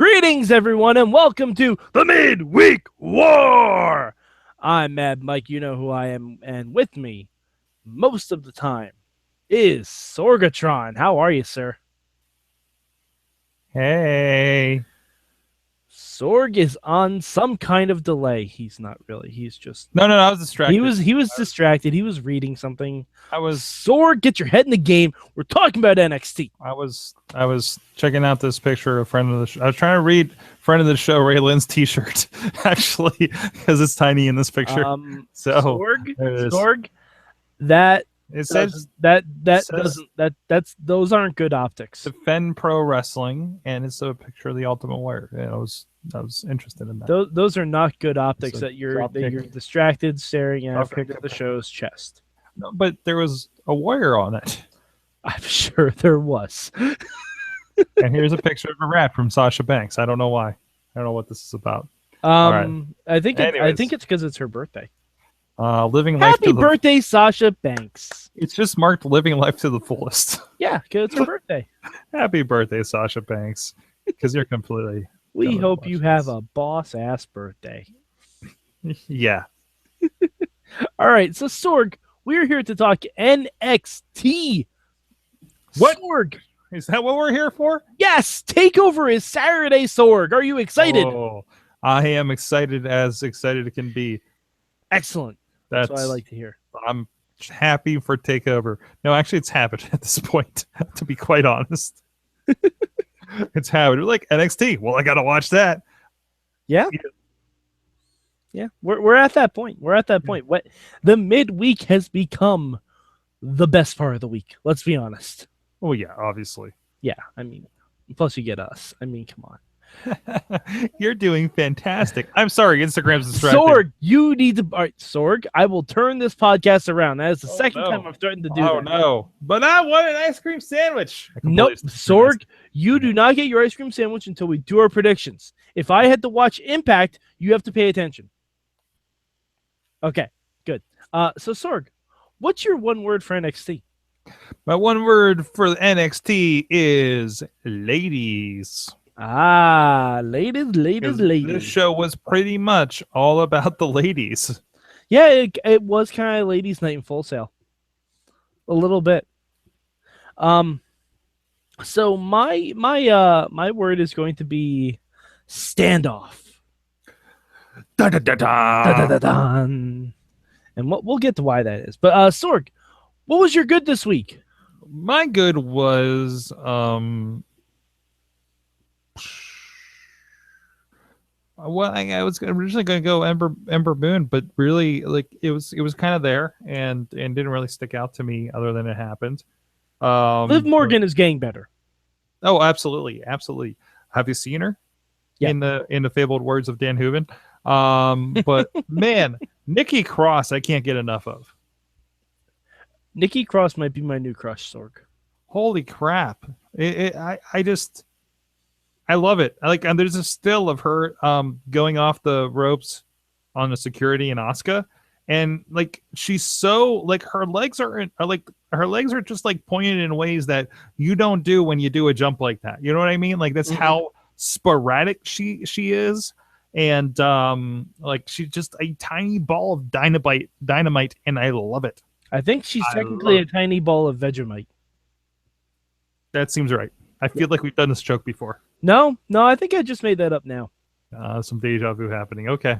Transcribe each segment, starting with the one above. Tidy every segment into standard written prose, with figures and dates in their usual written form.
Greetings, everyone, and welcome to the Midweek War. I'm Mad Mike, you know who I am, and with me, most of the time, is Sorgatron. How are you, sir? Hey. Sorg is on some kind of delay. He's not really. He's just... No, I was distracted. He was distracted. He was reading something. I was Sorg, get your head in the game. We're talking about NXT. I was checking out this picture of friend of the show. I was trying to read friend of the show Ray Lynn's t-shirt actually because it's tiny in this picture. Sorg, that it says those aren't good optics. Defend Pro Wrestling, and it's a picture of the Ultimate Warrior. Yeah, I was interested in that. Those are not good optics. That you're distracted staring at the show's chest. No, but there was a warrior on it. I'm sure there was. And here's a picture of a rat from Sasha Banks. I don't know why. I don't know what this is about. Right. I think it's because it's her birthday. Happy birthday, Sasha Banks. It's just marked living life to the fullest. Yeah, because it's her birthday. Happy birthday, Sasha Banks. Because you're completely... We hope you have a boss-ass birthday. Yeah. All right, so Sorg, we're here to talk NXT. What? Sorg. Is that what we're here for? Yes, Takeover is Saturday, Sorg. Are you excited? Oh, I am excited as excited it can be. Excellent. That's what I like to hear. I'm happy for Takeover. No, actually, it's habit at this point, to be quite honest. It's habit. We're like NXT. Well, I got to watch that. Yeah. We're at that point. What the midweek has become the best part of the week. Let's be honest. Oh yeah, obviously. Yeah, I mean, plus you get us. I mean, come on. You're doing fantastic. I'm sorry, Instagram's distracting. Sorg, you need to... All right, Sorg, I will turn this podcast around. That is the second time I'm starting to do that. Oh, no. But I want an ice cream sandwich. Nope, Sorg, you do not get your ice cream sandwich until we do our predictions. If I had to watch Impact, you have to pay attention. Okay, good. So, Sorg, what's your one word for NXT? My one word for NXT is ladies. Ladies. This show was pretty much all about the ladies. Yeah, it was kind of ladies' night in Full Sail. A little bit. So my word is going to be standoff. Dun, dun, dun, dun. Dun, dun, dun, dun. And we'll get to why that is. But Sorg, what was your good this week? My good was well, I was originally going to go Ember Moon, but really, like it was kind of there and didn't really stick out to me other than it happened. Liv Morgan is getting better. Oh, absolutely. Have you seen her? Yeah. In the fabled words of Dan Hooven. But man, Nikki Cross, I can't get enough of. Nikki Cross might be my new crush, Sorg. Holy crap! I love it. And there's a still of her going off the ropes on the security in Asuka, and like she's so like her legs are just like pointed in ways that you don't do when you do a jump like that. You know what I mean? Like that's how sporadic she is, and like she's just a tiny ball of dynamite, and I love it. I think she's technically a tiny ball of Vegemite. That seems right. I feel like we've done this joke before. No, I think I just made that up now. Some deja vu happening. Okay.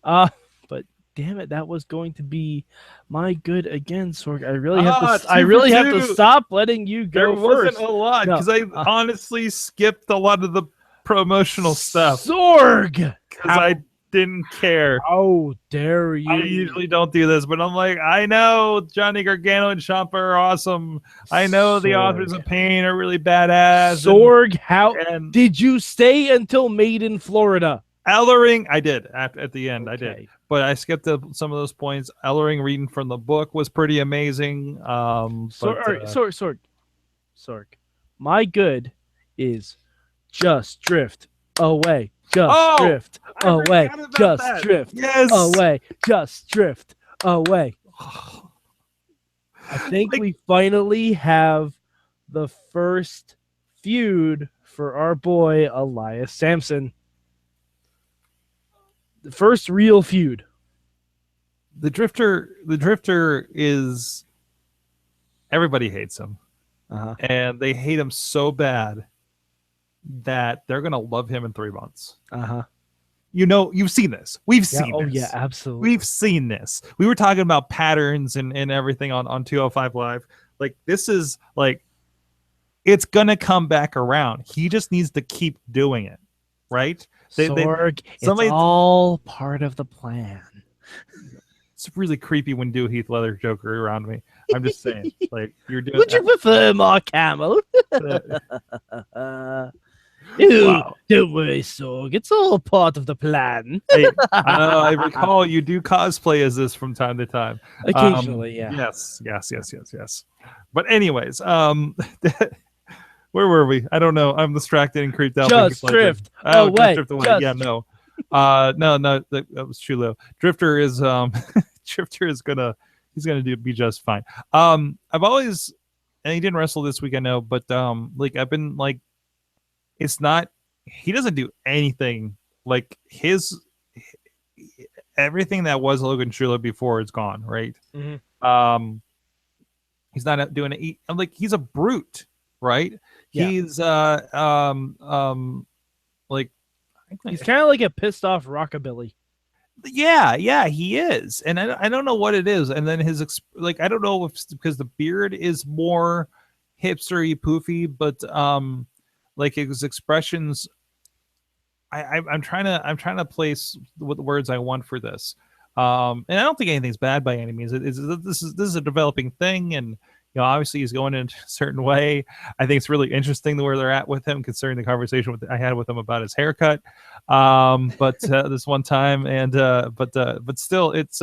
But damn it, that was going to be my good again, Sorg. I really have to stop letting you go first. There wasn't a lot because I honestly skipped a lot of the promotional stuff. Sorg, because I didn't care. How dare you? I usually don't do this, but I'm like, I know Johnny Gargano and Ciampa are awesome. I know the Authors of Pain are really badass. Sorg, did you stay until Made in Florida? Ellering, I did at the end. Okay. I did, but I skipped some of those points. Ellering reading from the book was pretty amazing. Sorg. My good is just drift away. Drift away. Just drift away. Just drift away. I think we finally have the first feud for our boy Elias Sampson. The first real feud. The Drifter is, everybody hates him. And they hate him so bad that they're going to love him in 3 months. You've seen this. We've seen this. Oh, yeah, absolutely. We've seen this. We were talking about patterns and everything on 205 Live. Like, this is like, it's going to come back around. He just needs to keep doing it, right? Sorg, it's all part of the plan. It's really creepy when do Heath Ledger Joker around me. I'm just saying, like, you're doing. Would you prefer Mark Hamill? Wow. Don't worry, Sorg. It's all part of the plan. Hey, I recall you do cosplay as this from time to time. Occasionally, yeah. Yes. But anyways, where were we? I don't know. I'm distracted and creeped out. Just drift. Oh, wait. Drift away. Yeah, no. No, that was Chulo. Drifter is he's gonna be just fine. I've always, and he didn't wrestle this week, I know, but like I've been like, it's not, he doesn't do anything like everything that was Logan Chulo before is gone, right? He's not doing it. Like, he's a brute, right? Yeah. He's like, he's kind of like a pissed off rockabilly. Yeah, he is, and I don't know what it is. And then his I don't know if it's because the beard is more hipstery, poofy, but like his expressions. I'm trying to place what the words I want for this. And I don't think anything's bad by any means. This is a developing thing, and obviously he's going in a certain way. I think it's really interesting where they're at with him, considering the conversation I had with him about his haircut. But this one time, and but still, it's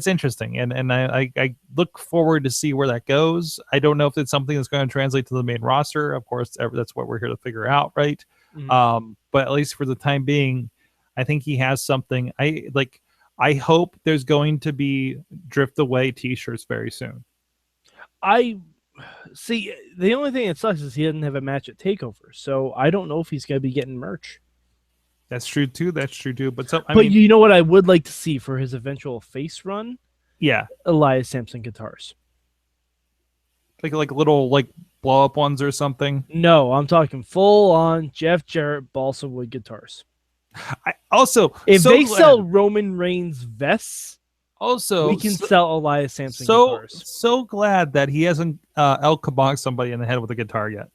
interesting, and I look forward to see where that goes. I don't know if it's something that's going to translate to the main roster. Of course, that's what we're here to figure out, right? But at least for the time being, I think he has something. I hope there's going to be Drift Away t-shirts very soon. I see. The only thing that sucks is he doesn't have a match at TakeOver, so I don't know if he's going to be getting merch. That's true too. But I mean, you know what I would like to see for his eventual face run? Yeah, Elias Sampson guitars, like little blow up ones or something. No, I'm talking full on Jeff Jarrett balsa wood guitars. If they sell Roman Reigns vests, also we can sell Elias Sampson guitars. So glad that he hasn't El Kabong somebody in the head with a guitar yet.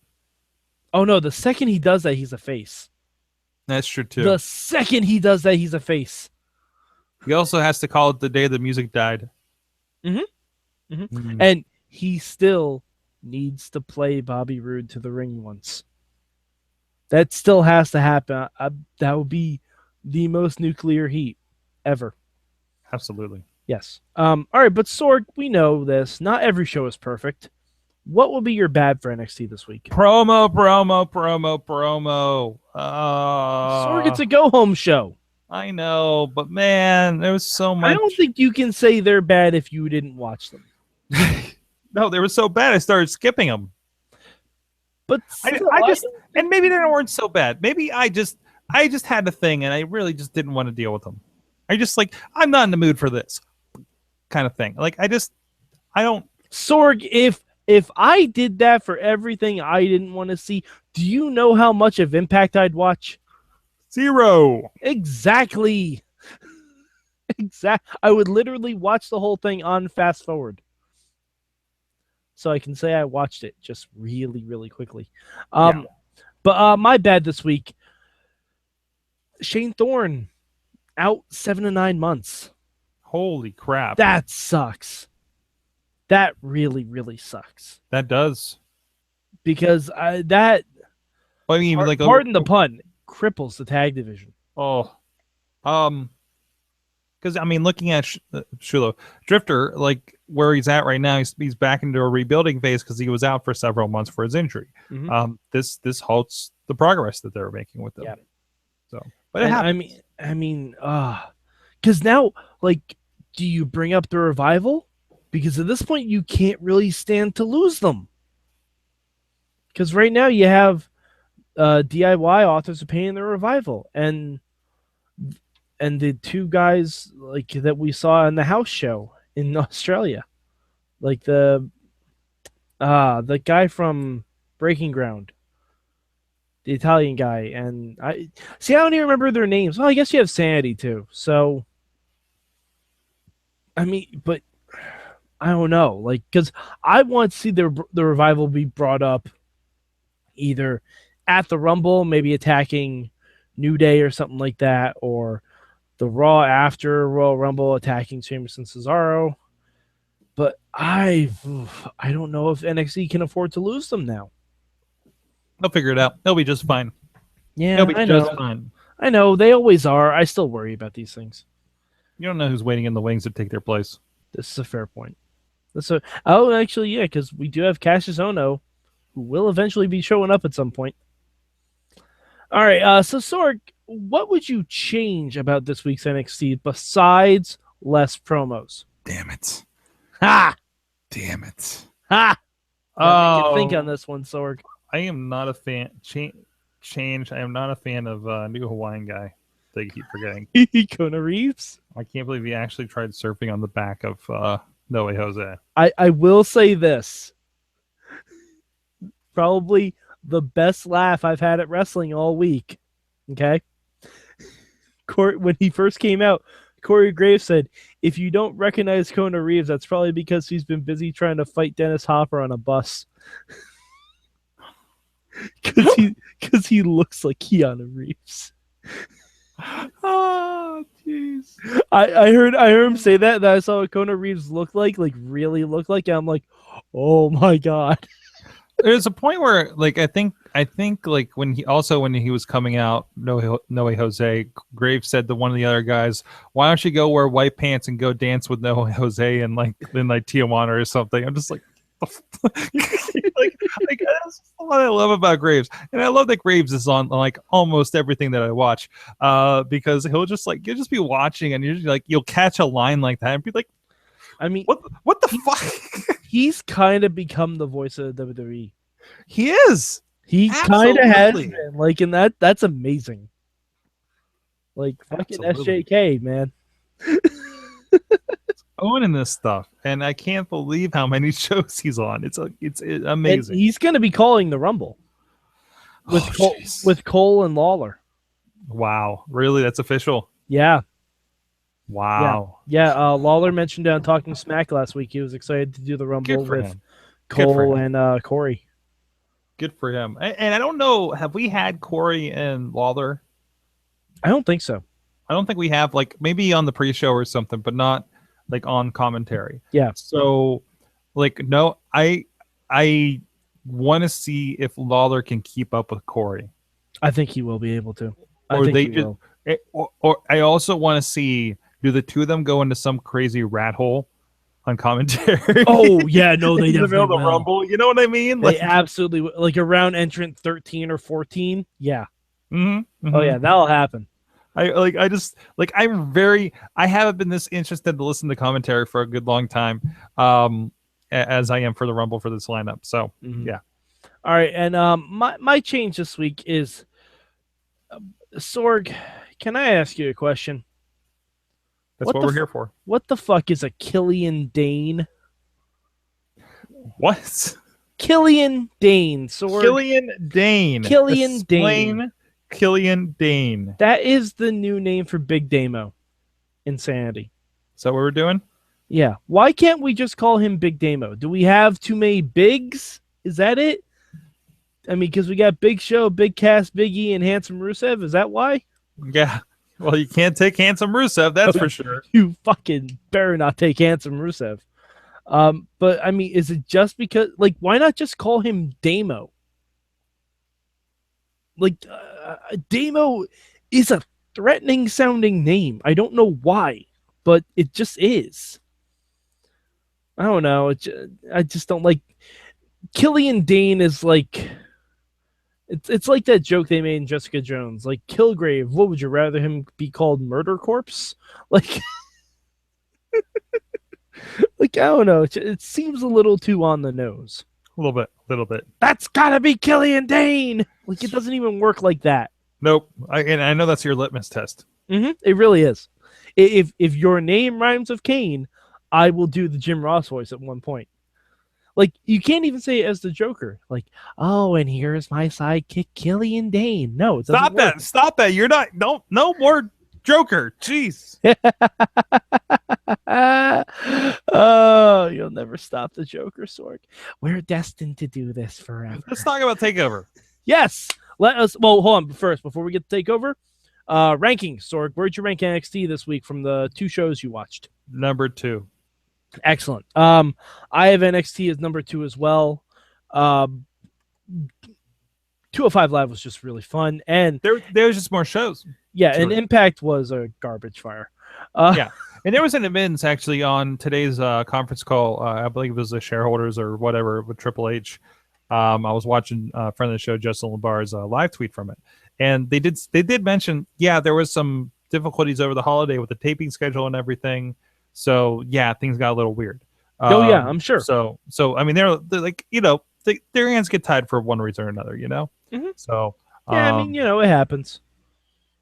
Oh no, the second he does that, he's a face. That's true too. The second he does that, he's a face. He also has to call it the day the music died. And he still needs to play Bobby Roode to the ring once. That still has to happen. That would be the most nuclear heat ever. Absolutely. Yes. All right, but Sorg, we know this. Not every show is perfect. What will be your bad for NXT this week? Promo. Sorg, it's a go-home show. I know, but man, there was so much. I don't think you can say they're bad if you didn't watch them. No, they were so bad I started skipping them. But and maybe they weren't so bad. Maybe I just had a thing and I really just didn't want to deal with them. I'm not in the mood for this kind of thing. I don't. Sorg, if I did that for everything I didn't want to see, do you know how much of Impact I'd watch? 0. Exactly. I would literally watch the whole thing on fast forward. So I can say I watched it just really, really quickly. But my bad this week, Shane Thorne out 7 to 9 months. Holy crap. That sucks. That really, really sucks. That does. Because pardon the pun, cripples the tag division. Oh. Because looking at Shulo Drifter, where he's at right now, he's back into a rebuilding phase because he was out for several months for his injury. This halts the progress that they're making with them. Yeah. So, but it happens. Because now, do you bring up the Revival? Because at this point, you can't really stand to lose them. Because right now you have DIY authors of Pain in the Revival, and the two guys like that we saw in the house show in Australia, like the guy from Breaking Ground, the Italian guy, and I don't even remember their names. Well, I guess you have Sanity too. So, I mean, but I don't know, like, because I want to see the Revival be brought up either at the Rumble, maybe attacking New Day or something like that, or the Raw after Royal Rumble attacking Sheamus and Cesaro. But I don't know if NXT can afford to lose them now. They'll figure it out. They'll be just fine. Yeah, They'll be I just know. fine. I know they always are. I still worry about these things. You don't know who's waiting in the wings to take their place. This is a fair point. Actually, yeah, because we do have Cassius Ohno, who will eventually be showing up at some point. All right, so Sorg, what would you change about this week's NXT besides less promos? Damn it. Ha! Damn it. Ha! Make you think on this one, Sorg. I am not a fan. Change. I am not a fan of new Hawaiian guy. They keep forgetting. Kona Reeves? I can't believe he actually tried surfing on the back of No Way Jose. I will say this. Probably the best laugh I've had at wrestling all week. Okay? When he first came out, Corey Graves said, if you don't recognize Kona Reeves, that's probably because he's been busy trying to fight Dennis Hopper on a bus. Because he looks like Keanu Reeves. Oh, jeez. I heard him say that I saw what Kona Reeves looked like really looked like, and I'm like, oh my god. There's a point where, like, I think like when he was coming out, No Way Jose, Graves said to one of the other guys, "Why don't you go wear white pants and go dance with No Way Jose in Tijuana or something?" I'm just like, that's what I love about Graves, and I love that Graves is on like almost everything that I watch, because you'll just be watching and you'll catch a line like that and be like, I mean, what the fuck? He's kind of become the voice of the WWE. He is. He kind of has been, like, and that's amazing. Like, fucking Absolutely. SJK, man. Owning this stuff, and I can't believe how many shows he's on. It's amazing. And he's going to be calling the Rumble with Cole and Lawler. Wow, really? That's official? Yeah. Wow. Yeah. Lawler mentioned on Talking Smack last week he was excited to do the Rumble with Cole and Corey. Good for him. And I don't know, have we had Corey and Lawler? I don't think so. I don't think we have, like, maybe on the pre-show or something, but not like on commentary. Yeah. So, like, no, I want to see if Lawler can keep up with Corey. I think he will be able to. Or I also want to see, do the two of them go into some crazy rat hole on commentary? Oh yeah, no, they definitely will. The Rumble. You know what I mean? They absolutely like around entrant 13 or 14. Yeah. Mm-hmm, mm-hmm. Oh yeah, that'll happen. I haven't been this interested to listen to commentary for a good long time, as I am for the Rumble for this lineup. So yeah. All right, and my change this week is, Sorg, can I ask you a question? That's what we're here for. What the fuck is a Killian Dane? What? Killian Dane, Sorg. Killian Dane. Killian Dane. That is the new name for Big Damo. Insanity. Is that what we're doing? Yeah. Why can't we just call him Big Damo? Do we have too many bigs? Is that it? I mean, because we got Big Show, Big Cass, Big E, and Handsome Rusev. Is that why? Yeah. Well, you can't take Handsome Rusev, that's for sure. You fucking better not take Handsome Rusev. But I mean, is it just because, like, why not just call him Damo? Like, Damo is a threatening sounding name. I don't know why, but it just is. I don't know. I just don't like. Killian Dane is like. It's like that joke they made in Jessica Jones. Like, Kilgrave, what would you rather him be called? Murder Corpse? Like, like, I don't know. It seems a little too on the nose. little bit. That's gotta be Killian Dane. Like, it doesn't even work like that. Nope. And I know that's your litmus test. It really is. If your name rhymes with Kane, I will do the Jim Ross voice at one point. Like, you can't even say it as the Joker. Like, oh, and here's my sidekick, Killian Dane. No, it doesn't work. Stop that. You're not. No more Joker. Jeez. Oh, you'll never stop the Joker, Sorg. We're destined to do this forever. Let's talk about TakeOver. Yes. Let us. Well, hold on. First, before we get to TakeOver, rankings, Sorg. Where'd you rank NXT this week from the 2 shows you watched? Number 2. Excellent. I have NXT as number 2 as well. 205 Live was just really fun, and there was just more shows. Yeah, and Impact was a garbage fire. Yeah, and there was an admittance actually on today's conference call. I believe it was the shareholders or whatever with Triple H. I was watching a friend of the show, Justin Labar's live tweet from it, and they did mention, yeah, there was some difficulties over the holiday with the taping schedule and everything. So yeah, things got a little weird. Oh yeah, I'm sure. So I mean, they're like, their hands get tied for one reason or another, Mm-hmm. So yeah, I mean, it happens.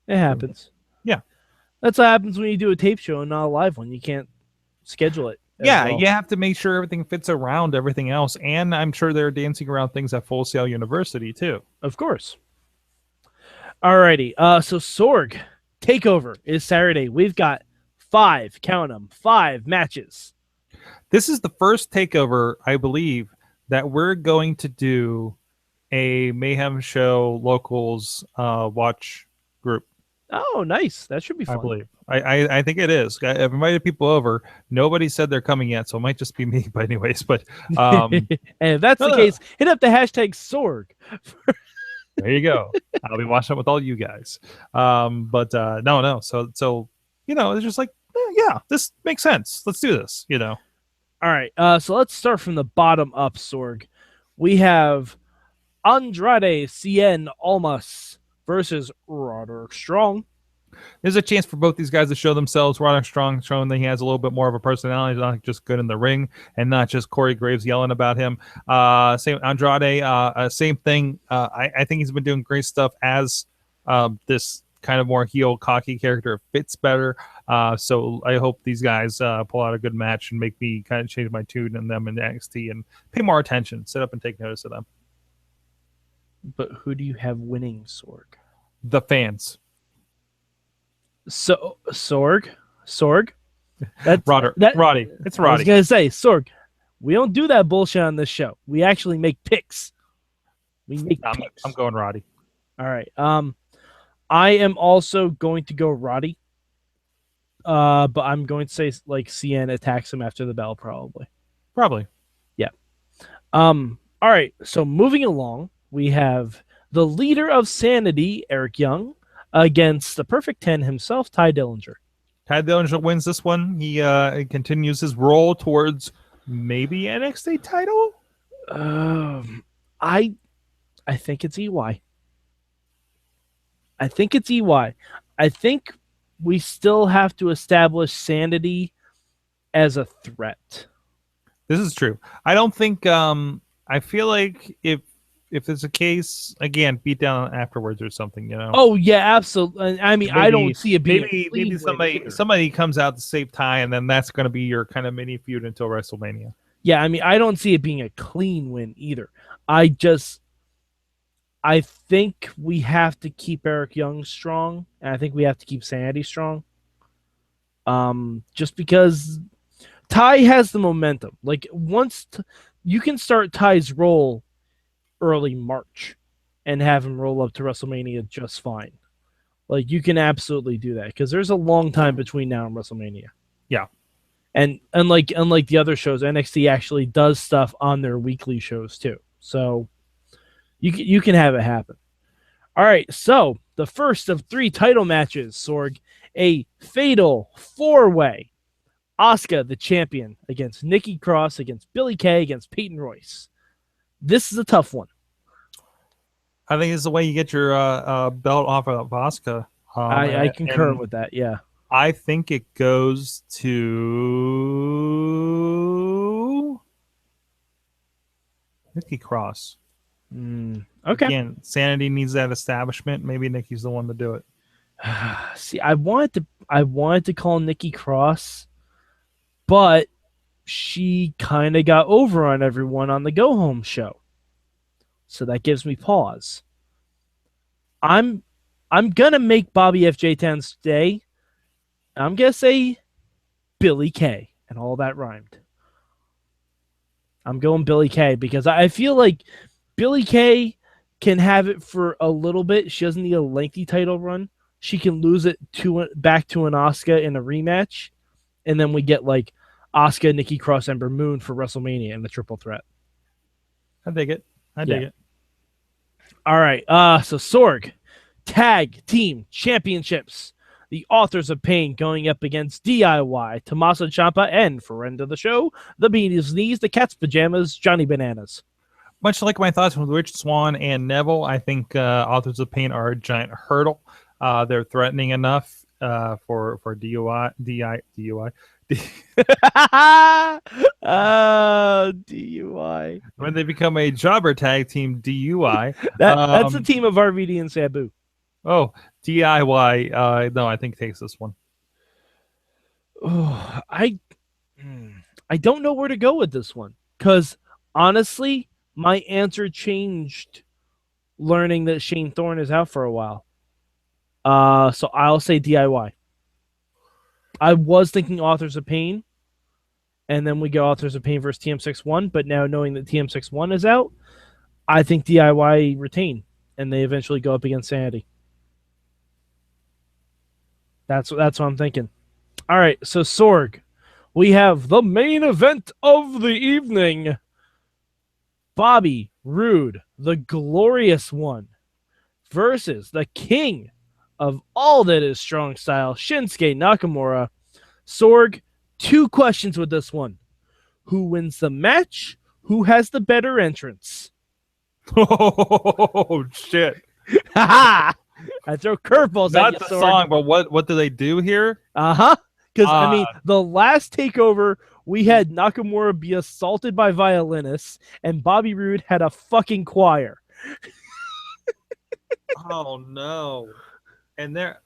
It happens. Yeah, that's what happens when you do a tape show and not a live one. You can't schedule it. Yeah, well. You have to make sure everything fits around everything else, and I'm sure they're dancing around things at Full Sail University too. Of course. Alrighty, so Sorg TakeOver is Saturday. We've got 5 matches. This is the first TakeOver, I believe, that we're going to do a Mayhem Show Locals watch group. Oh, nice. That should be fun. I believe. I think it is. I've invited people over. Nobody said they're coming yet, so it might just be me. But anyways, and if that's the case, hit up the hashtag Sorg. There you go. I'll be watching it with all you guys. No. So it's just like, yeah, this makes sense. Let's do this. All right. So let's start from the bottom up, Sorg. We have Andrade Cien Almas versus Roderick Strong. There's a chance for both these guys to show themselves. Roderick Strong showing that he has a little bit more of a personality. He's not just good in the ring and not just Corey Graves yelling about him. Same Andrade, same thing. I think he's been doing great stuff as this kind of more heel, cocky character. It fits better. So I hope these guys pull out a good match and make me kind of change my tune in them in NXT and pay more attention, sit up and take notice of them. But who do you have winning, Sorg? The fans. So Sorg, that's Roddy. It's Roddy. I was gonna say, Sorg, we don't do that bullshit on this show. We actually make picks. Picks. I'm going Roddy. All right. I am also going to go Roddy. But I'm going to say like Cien attacks him after the bell, probably. Yeah. All right. So moving along, we have the leader of Sanity, Eric Young, against the Perfect 10 himself, Ty Dillinger. Ty Dillinger wins this one. He continues his roll towards maybe NXT title. I think it's EY. I think we still have to establish Sanity as a threat. This is true. I don't think. I feel like if there's a case, again, beat down afterwards or something, Oh yeah, absolutely. I mean, maybe, I don't see it being maybe somebody comes out to save Ty, and then that's going to be your kind of mini feud until WrestleMania. Yeah, I mean, I don't see it being a clean win either. I think we have to keep Eric Young strong, and I think we have to keep Sanity strong. Just because Ty has the momentum. Like once you can start Ty's roll early March and have him roll up to WrestleMania just fine. Like you can absolutely do that because there's a long time between now and WrestleMania. Yeah. And unlike the other shows, NXT actually does stuff on their weekly shows too. So you can have it happen. All right, so the first of 3 title matches, Sorg, a fatal 4-way. Asuka, the champion, against Nikki Cross, against Billie Kay, against Peyton Royce. This is a tough one. I think it's the way you get your belt off of Asuka. I concur with that, yeah. I think it goes to... Nikki Cross. Okay. Again, Sanity needs that establishment. Maybe Nikki's the one to do it. See, I wanted to call Nikki Cross, but she kind of got over on everyone on the Go Home show. So that gives me pause. I'm gonna make Bobby FJ 10 stay. I'm gonna say Billie Kay, and all that rhymed. I'm going Billie Kay because I feel like Billie Kay can have it for a little bit. She doesn't need a lengthy title run. She can lose it back to an Asuka in a rematch, and then we get like Asuka, Nikki Cross, Ember Moon for WrestleMania in the triple threat. I dig it. I dig it. All right. So Sorg, Tag Team Championships. The Authors of Pain going up against DIY, Tommaso Ciampa, and for end of the show, the Beatles Knees, the Cat's Pajamas, Johnny Bananas. Much like my thoughts with Rich Swann and Neville, I think Authors of Pain are a giant hurdle. They're threatening enough for DUI. DUI. When they become a jobber tag team, DUI. That's a team of RVD and Sabu. Oh, DIY. No, I think takes this one. Oh, I don't know where to go with this one because honestly, my answer changed learning that Shane Thorne is out for a while. So I'll say DIY. I was thinking Authors of Pain, and then we go Authors of Pain versus TM61, but now knowing that TM61 is out, I think DIY retain, and they eventually go up against Sanity. That's what I'm thinking. All right, so Sorg, we have the main event of the evening. Bobby Roode, the glorious one, versus the king of all that is strong style, Shinsuke Nakamura. Sorg, 2 questions with this one. Who wins the match? Who has the better entrance? Oh, shit. Ha I throw curveballs at you, Not the Sorg. song, but what do they do here? Uh-huh. Because, I mean, the last takeover, we had Nakamura be assaulted by violinists, and Bobby Roode had a fucking choir. Oh, no. And there,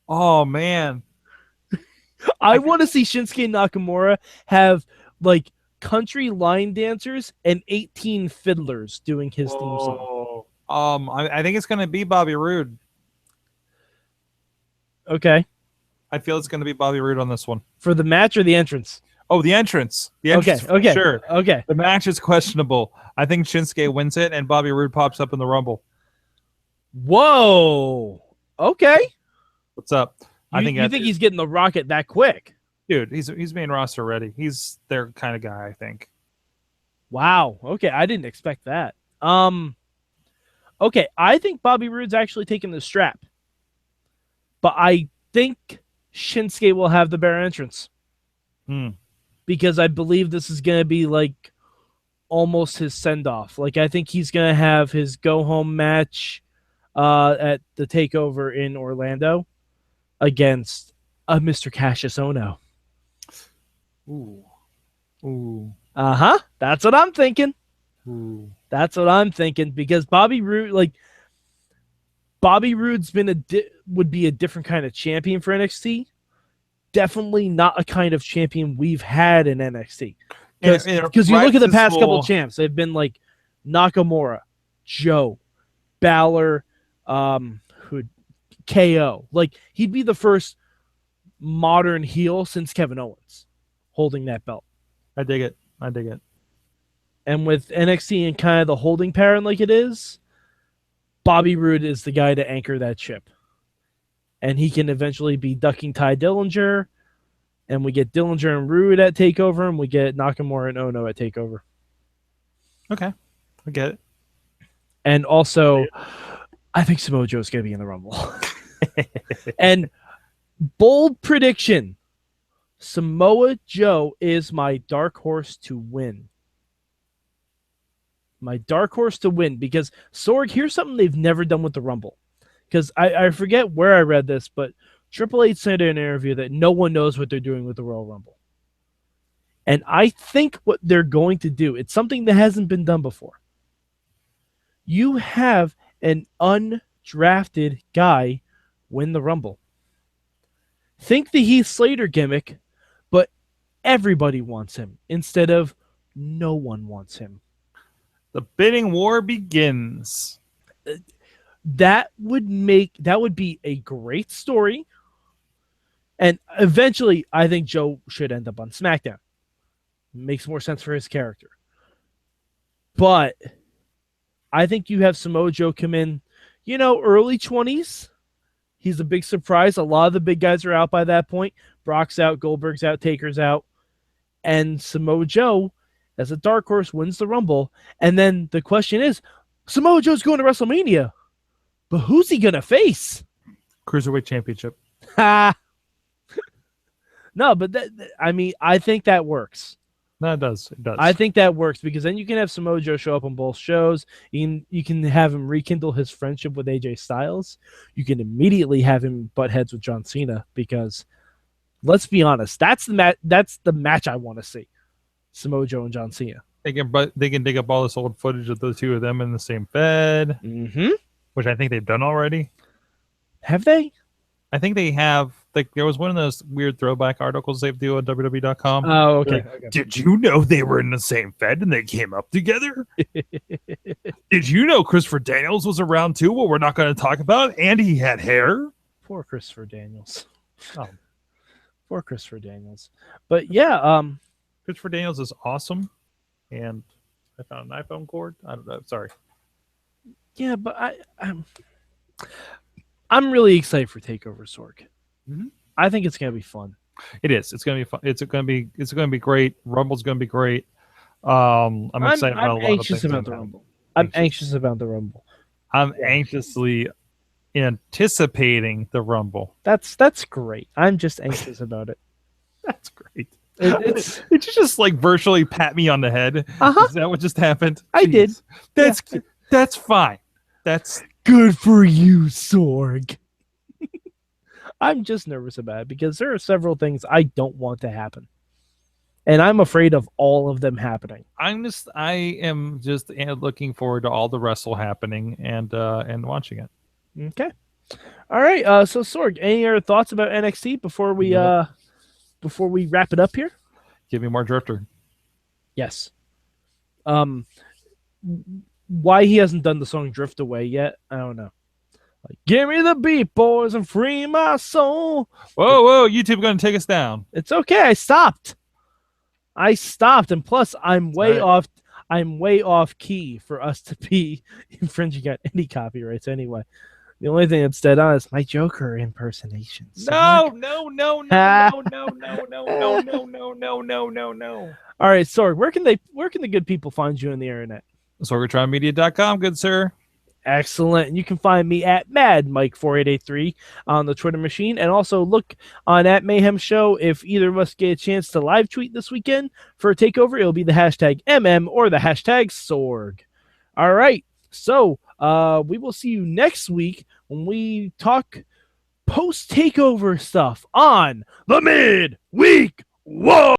oh, man. I want to see Shinsuke Nakamura have, like, country line dancers and 18 fiddlers doing his theme song. I think it's going to be Bobby Roode. Okay. I feel it's going to be Bobby Roode on this one. For the match or the entrance? Oh, the entrance. The entrance, okay. Sure. Okay. The match is questionable. I think Shinsuke wins it, and Bobby Roode pops up in the Rumble. Whoa. Okay. What's up? You think he's getting the rocket that quick? Dude, he's main roster ready. He's their kind of guy, I think. Wow. Okay, I didn't expect that. Okay, I think Bobby Roode's actually taking the strap. But I think Shinsuke will have the better entrance. Because I believe this is going to be like almost his send-off. Like, I think he's going to have his go-home match at the TakeOver in Orlando against Mr. Cassius Ohno. Ooh. Uh-huh. That's what I'm thinking. Ooh. That's what I'm thinking because Bobby Roode would be a different kind of champion for NXT. Definitely not a kind of champion we've had in NXT. Because you look at the past couple of champs, they've been like Nakamura, Joe, Balor, KO. Like, he'd be the first modern heel since Kevin Owens holding that belt. I dig it. And with NXT and kind of the holding pattern like it is, Bobby Roode is the guy to anchor that ship. And he can eventually be ducking Ty Dillinger. And we get Dillinger and Roode at TakeOver, and we get Nakamura and Ono at TakeOver. Okay. I get it. And also, I think Samoa Joe's going to be in the Rumble. And bold prediction, Samoa Joe is my dark horse to win. My dark horse to win. Because, Sorg, here's something they've never done with the Rumble. Because I forget where I read this, but Triple H said in an interview that no one knows what they're doing with the Royal Rumble. And I think what they're going to do, it's something that hasn't been done before. You have an undrafted guy win the Rumble. Think the Heath Slater gimmick, but everybody wants him instead of no one wants him. The bidding war begins. That would be a great story. And eventually, I think Joe should end up on SmackDown. Makes more sense for his character. But I think you have Samoa Joe come in, early 20s. He's a big surprise. A lot of the big guys are out by that point. Brock's out, Goldberg's out, Taker's out. And Samoa Joe, as a dark horse, wins the Rumble. And then the question is, Samoa Joe's going to WrestleMania. But who's he going to face? Cruiserweight Championship. Ha! No, but I think that works. No, it does. It does. I think that works because then you can have Samoa Joe show up on both shows. You can have him rekindle his friendship with AJ Styles. You can immediately have him butt heads with John Cena because, let's be honest, that's the match I want to see. Samoa Joe and John Cena. They can dig up all this old footage of the two of them in the same bed, which I think they've done already. Have they? I think they have. Like, there was one of those weird throwback articles they do on WWE.com. Oh, okay. Did you know they were in the same bed and they came up together? Did you know Christopher Daniels was around too? Well, we're not going to talk about it. And he had hair. Poor Christopher Daniels. Oh, poor Christopher Daniels. But yeah, Christopher Daniels is awesome. And I found an iPhone cord. I don't know. Sorry. Yeah, but I'm really excited for Takeover Sorg. I think it's gonna be fun. It is. It's gonna be fun. It's gonna be great. Rumble's gonna be great. I'm excited about a lot of things. I'm anxious about the Rumble. I'm anxiously anticipating the Rumble. That's great. I'm just anxious about it. That's great. Did you just like virtually pat me on the head? Is that what just happened? I did. That's fine. That's good for you, Sorg. I'm just nervous about it because there are several things I don't want to happen. And I'm afraid of all of them happening. I am just looking forward to all the wrestle happening and watching it. Okay. All right. So Sorg, any other thoughts about NXT before we wrap it up here? Give me more Drifter. Yes. Why he hasn't done the song Drift Away yet, I don't know. Like, give me the beat, boys, and free my soul. Whoa, YouTube going to take us down. It's okay. I stopped, and plus I'm way off. I'm way off key for us to be infringing on any copyrights anyway. The only thing that's dead on is my Joker impersonations. No. All right, Sorg, where can the good people find you on the internet? SorgatronMedia.com, good sir. Excellent. And you can find me at MadMike4883 on the Twitter machine. And also look on at Mayhem Show. If either of us get a chance to live tweet this weekend for a takeover, it'll be the hashtag MM or the hashtag Sorg. All right. So we will see you next week when we talk post-takeover stuff on the Midweek War.